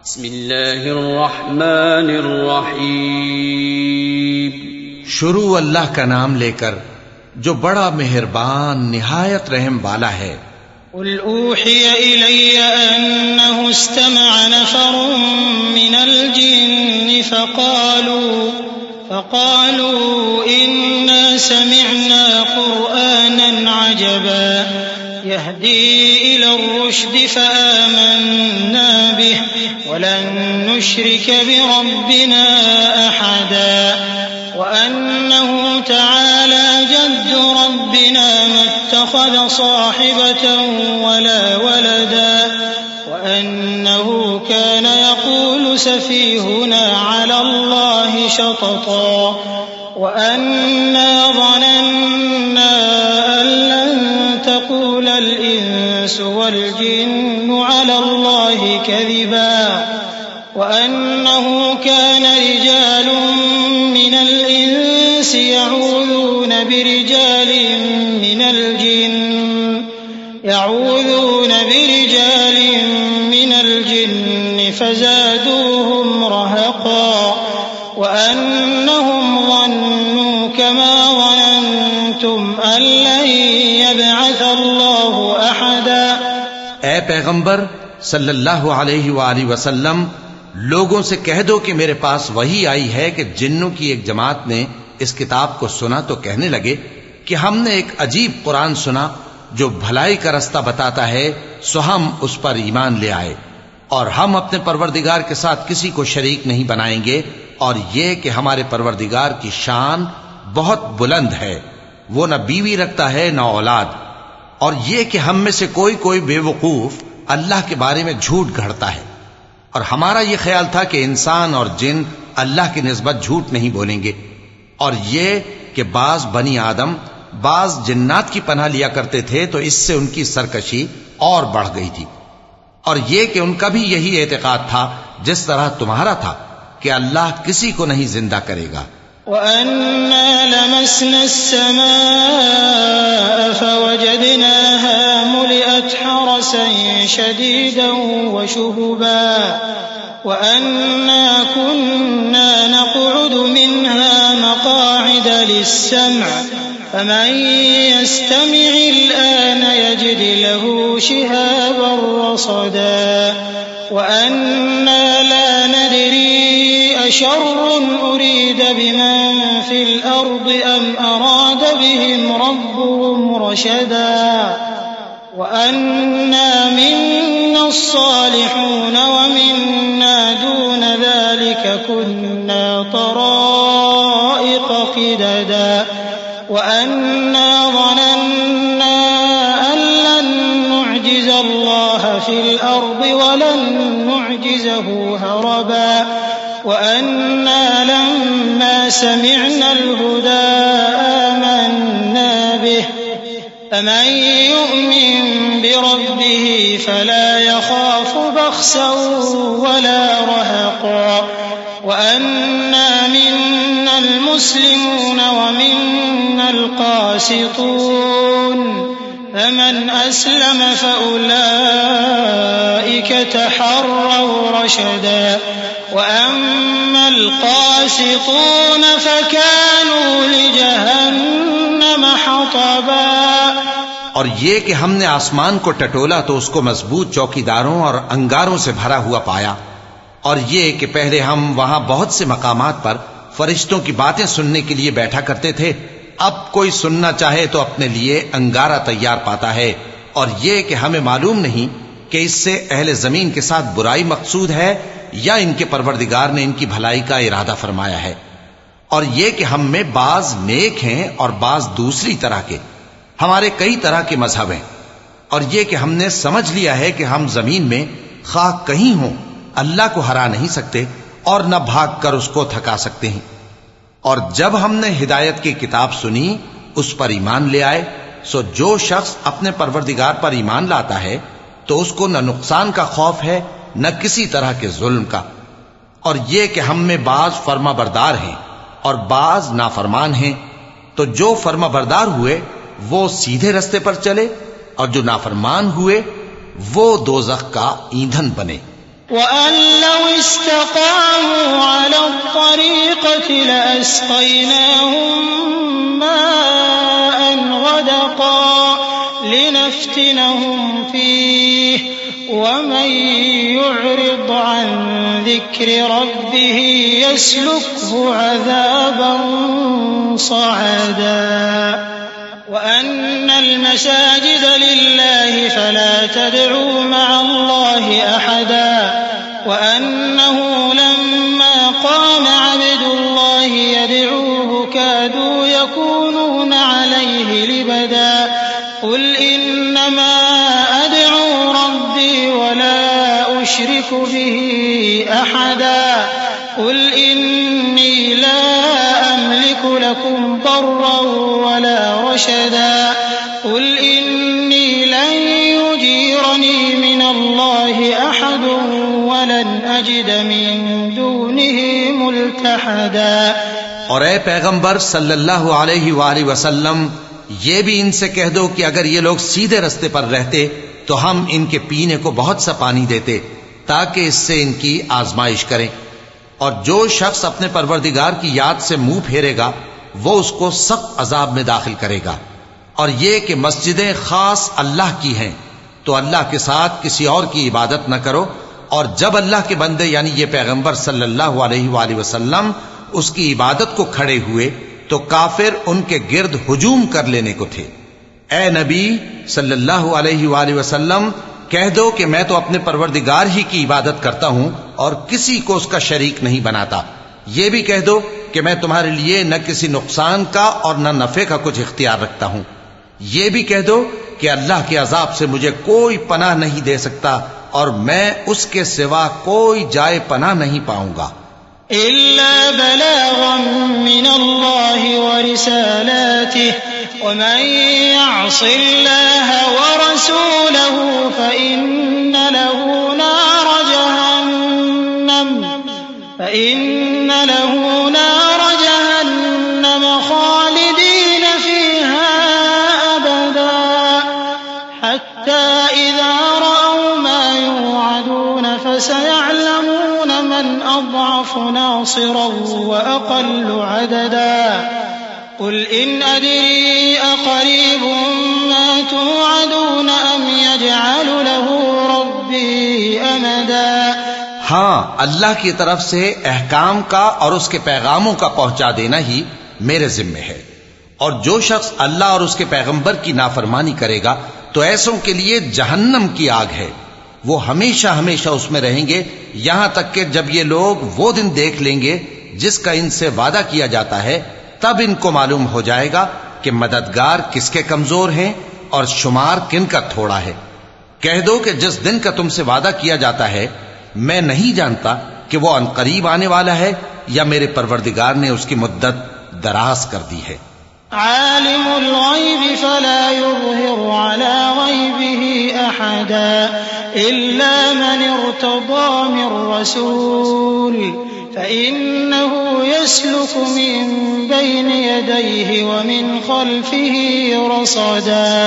بسم اللہ الرحمن الرحیم. شروع اللہ کا نام لے کر جو بڑا مہربان نہایت رحم والا ہے. قل اوحی الی انہ استمع نفر من الجن فقالوا انا سمعنا قرآنا عجبا يهدي إلى الرشد فآمنا به ولن نشرك بربنا أحدا وأنه تعالى جد ربنا ما اتخذ صاحبة ولا ولدا وأنه كان يقول سفيهنا على الله شططا وأنا ظننا أن لن تقول الإنس والجن على الله كذبا وأنه كان رجال من الإنس يعوذون برجال من الجن فزادوهم رهقا وأنهم ظنوا كما ظننتم أن لن يبعث الله أحدا. اے پیغمبر صلی اللہ علیہ وآلہ وسلم، لوگوں سے کہہ دو کہ میرے پاس وحی آئی ہے کہ جنوں کی ایک جماعت نے اس کتاب کو سنا تو کہنے لگے کہ ہم نے ایک عجیب قرآن سنا جو بھلائی کا رستہ بتاتا ہے، سو ہم اس پر ایمان لے آئے، اور ہم اپنے پروردگار کے ساتھ کسی کو شریک نہیں بنائیں گے، اور یہ کہ ہمارے پروردگار کی شان بہت بلند ہے، وہ نہ بیوی رکھتا ہے نہ اولاد، اور یہ کہ ہم میں سے کوئی بے وقوف اللہ کے بارے میں جھوٹ گھڑتا ہے، اور ہمارا یہ خیال تھا کہ انسان اور جن اللہ کی نسبت جھوٹ نہیں بولیں گے، اور یہ کہ بعض بنی آدم بعض جنات کی پناہ لیا کرتے تھے تو اس سے ان کی سرکشی اور بڑھ گئی تھی، اور یہ کہ ان کا بھی یہی اعتقاد تھا جس طرح تمہارا تھا کہ اللہ کسی کو نہیں زندہ کرے گا. وَأَنَّا لَمَسْنَا السَّمَاءَ فَوَجَدْنَاهَا مُلِئَتْ حَرَسًا شَدِيدًا وَشُهُبًا وَأَنَّا كُنَّا نَقْعُدُ مِنْهَا مَقَاعِدَ لِلسَّمْعِ فَمَن يَسْتَمِعِ الْآنَ يَجِدْ لَهُ شِهَابًا رَّصَدًا وَأَنَّا لَا نَدْرِي أَشَرٌّ أُرِيدَ بِمَن فِي الْأَرْضِ أَمْ أَرَادَ بِهِمْ رَبُّهُمْ رَشَدًا وَأَنَّا مِنَّا الصَّالِحُونَ وَمِنَّا دُونَ ذَلِكَ كُنَّا طَرَائِقَ قِدَدًا وَأَنَّا ظَنَنَّا أَن لَّن نُّعْجِزَ اللَّهَ فِي الْأَرْضِ وَلَن نُّعْجِزَهُ هَرَبًا وَأَنَّا لَمَّا سَمِعْنَا الْهُدَىٰ آمَنَّا بِهِ فَمَن يُؤْمِن بِرَبِّهِ فَلَا يَخَافُ بَخْسًا وَلَا رَهَقًا وَأَنَّا مِنَّا الْمُسْلِمُونَ وَمِنَّا الْقَاسِطُونَ فَمَنْ أَسْلَمَ فَأُولَٰئِكَ تَحَرَّوْا رَشَدًا وَأَمَّا الْقَاسِطُونَ فَكَانُوا لِجَهَنَّمَ حَطَبًا. اور یہ کہ ہم نے آسمان کو ٹٹولا تو اس کو مضبوط چوکیداروں اور انگاروں سے بھرا ہوا پایا، اور یہ کہ پہلے ہم وہاں بہت سے مقامات پر فرشتوں کی باتیں سننے کے لیے بیٹھا کرتے تھے، اب کوئی سننا چاہے تو اپنے لیے انگارہ تیار پاتا ہے، اور یہ کہ ہمیں معلوم نہیں کہ اس سے اہل زمین کے ساتھ برائی مقصود ہے یا ان کے پروردگار نے ان کی بھلائی کا ارادہ فرمایا ہے، اور یہ کہ ہم میں بعض نیک ہیں اور بعض دوسری طرح کے، ہمارے کئی طرح کے مذہب ہیں، اور یہ کہ ہم نے سمجھ لیا ہے کہ ہم زمین میں خواہ کہیں ہوں اللہ کو ہرا نہیں سکتے اور نہ بھاگ کر اس کو تھکا سکتے ہیں. اور جب ہم نے ہدایت کی کتاب سنی اس پر ایمان لے آئے، سو جو شخص اپنے پروردگار پر ایمان لاتا ہے تو اس کو نہ نقصان کا خوف ہے نہ کسی طرح کے ظلم کا، اور یہ کہ ہم میں بعض فرما بردار ہیں اور بعض نافرمان ہیں، تو جو فرما بردار ہوئے وہ سیدھے رستے پر چلے، اور جو نافرمان ہوئے وہ دوزخ کا ایندھن بنے. وأن لو استقاموا على الطريقة لأسقيناهم ماء غدقا لنفتنهم فيه ومن يعرض عن ذكر ربه يسلكه عذابا صعدا وأن المساجد لله فلا تدعوا مع الله أحدا وأنه لما قام عبد الله يدعوه كادوا يكونون عليه لبدا قل إنما أدعو ربي ولا أشرك به أحدا قل إني لا أملك لكم ضرا ولا رشدا قل إني لن يجيرني من الله أحد ولن أجد من دونه ملتحدا. اور اے پیغمبر صلی اللہ علیہ وآلہ وسلم یہ بھی ان سے کہہ دو کہ اگر یہ لوگ سیدھے رستے پر رہتے تو ہم ان کے پینے کو بہت سا پانی دیتے تاکہ اس سے ان کی آزمائش کریں، اور جو شخص اپنے پروردگار کی یاد سے منہ پھیرے گا وہ اس کو سخت عذاب میں داخل کرے گا. اور یہ کہ مسجدیں خاص اللہ کی ہیں تو اللہ کے ساتھ کسی اور کی عبادت نہ کرو، اور جب اللہ کے بندے یعنی یہ پیغمبر صلی اللہ علیہ وآلہ وسلم اس کی عبادت کو کھڑے ہوئے تو کافر ان کے گرد ہجوم کر لینے کو تھے. اے نبی صلی اللہ علیہ وآلہ وسلم کہہ دو کہ میں تو اپنے پروردگار ہی کی عبادت کرتا ہوں اور کسی کو اس کا شریک نہیں بناتا. یہ بھی کہہ دو کہ میں تمہارے لیے نہ کسی نقصان کا اور نہ نفع کا کچھ اختیار رکھتا ہوں. یہ بھی کہہ دو کہ اللہ کے عذاب سے مجھے کوئی پناہ نہیں دے سکتا اور میں اس کے سوا کوئی جائے پناہ نہیں پاؤں گا. إلا بلاغا من الله ورسالاته ومن يعص الله ورسوله فإن له نار جهنم خالدين فيها أبدا حتى إذا رأوا ما يوعدون فسيعلمون من أضعف ناصرا وأقل عددا. قل إن أدري أقريب ما توعدون أم يجعل له ربي أمدا. ہاں، اللہ کی طرف سے احکام کا اور اس کے پیغاموں کا پہنچا دینا ہی میرے ذمے ہے، اور جو شخص اللہ اور اس کے پیغمبر کی نافرمانی کرے گا تو ایسوں کے لیے جہنم کی آگ ہے، وہ ہمیشہ ہمیشہ اس میں رہیں گے یہاں تک کہ جب یہ لوگ وہ دن دیکھ لیں گے جس کا ان سے وعدہ کیا جاتا ہے، تب ان کو معلوم ہو جائے گا کہ مددگار کس کے کمزور ہیں اور شمار کن کا تھوڑا ہے. کہہ دو کہ جس دن کا تم سے وعدہ کیا جاتا ہے میں نہیں جانتا کہ وہ عنقریب آنے والا ہے یا میرے پروردگار نے اس کی مدت دراز کر دی ہے. عالم الغیب فلا يظهر على غیبه احدا الا من ارتضى من رسول فإنه يسلك من بين يديه ومن خلفه رصدا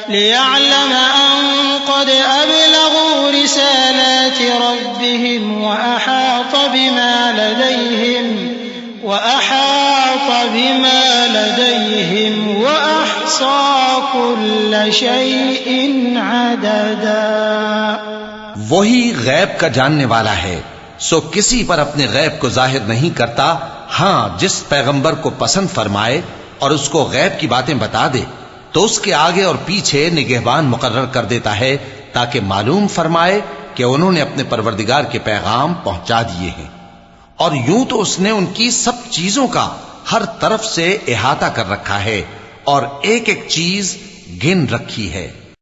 ليعلم أن قد أبلغوا رسالات ربهم وأحاط بما لديهم وأحصى كل شيء عددا. وہی غیب کا جاننے والا ہے، سو کسی پر اپنے غیب کو ظاہر نہیں کرتا، ہاں جس پیغمبر کو پسند فرمائے اور اس کو غیب کی باتیں بتا دے تو اس کے آگے اور پیچھے نگہبان مقرر کر دیتا ہے تاکہ معلوم فرمائے کہ انہوں نے اپنے پروردگار کے پیغام پہنچا دیے ہیں. اور یوں تو اس نے ان کی سب چیزوں کا ہر طرف سے احاطہ کر رکھا ہے اور ایک ایک چیز گن رکھی ہے.